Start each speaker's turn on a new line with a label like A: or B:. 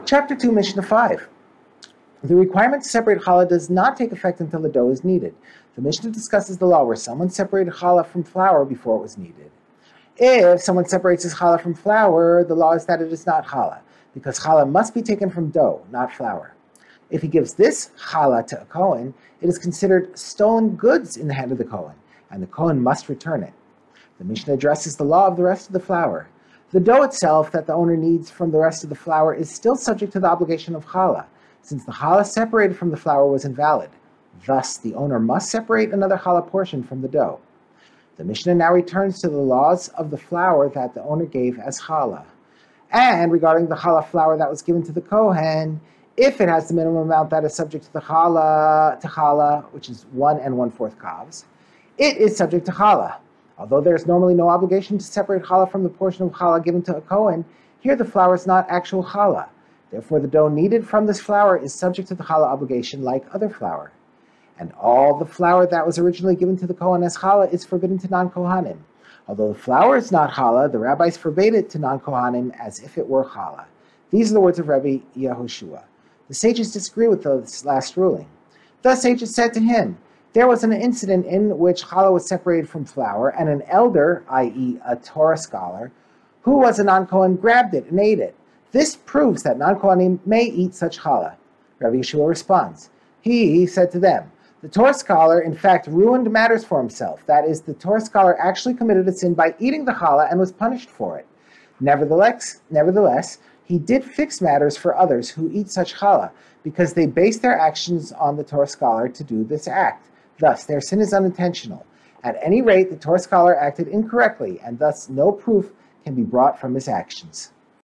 A: Chapter 2, Mishnah 5. The requirement to separate challah does not take effect until the dough is kneaded. The Mishnah discusses the law where someone separated challah from flour before it was kneaded. If someone separates his challah from flour, the law is that it is not challah, because challah must be taken from dough, not flour. If he gives this challah to a Kohen, it is considered stolen goods in the hand of the Kohen, and the Kohen must return it. The Mishnah addresses the law of the rest of the flour. The dough itself that the owner needs from the rest of the flour is still subject to the obligation of challah, since the challah separated from the flour was invalid. Thus, the owner must separate another challah portion from the dough. The Mishnah now returns to the laws of the flour that the owner gave as challah. And regarding the challah flour that was given to the Kohen, if it has the minimum amount that is subject to the challah, which is 1 1/4 kavs, it is subject to challah. Although there is normally no obligation to separate challah from the portion of challah given to a Kohen, here the flour is not actual challah. Therefore, the dough needed from this flour is subject to the challah obligation like other flour. And all the flour that was originally given to the Kohen as challah is forbidden to non-Kohanim. Although the flour is not challah, the rabbis forbade it to non-Kohanim as if it were challah. These are the words of Rabbi Yehoshua. The sages disagree with this last ruling. The sages said to him, there was an incident in which challah was separated from flour, and an elder, i.e. a Torah scholar, who was a non-Kohen, grabbed it and ate it. This proves that non-Kohanim may eat such challah. Rabbi Yeshua responds, he said to them, the Torah scholar, in fact, ruined matters for himself. That is, the Torah scholar actually committed a sin by eating the challah and was punished for it. Nevertheless, he did fix matters for others who eat such challah, because they base their actions on the Torah scholar to do this act. Thus, their sin is unintentional. At any rate, the Torah scholar acted incorrectly, and thus no proof can be brought from his actions.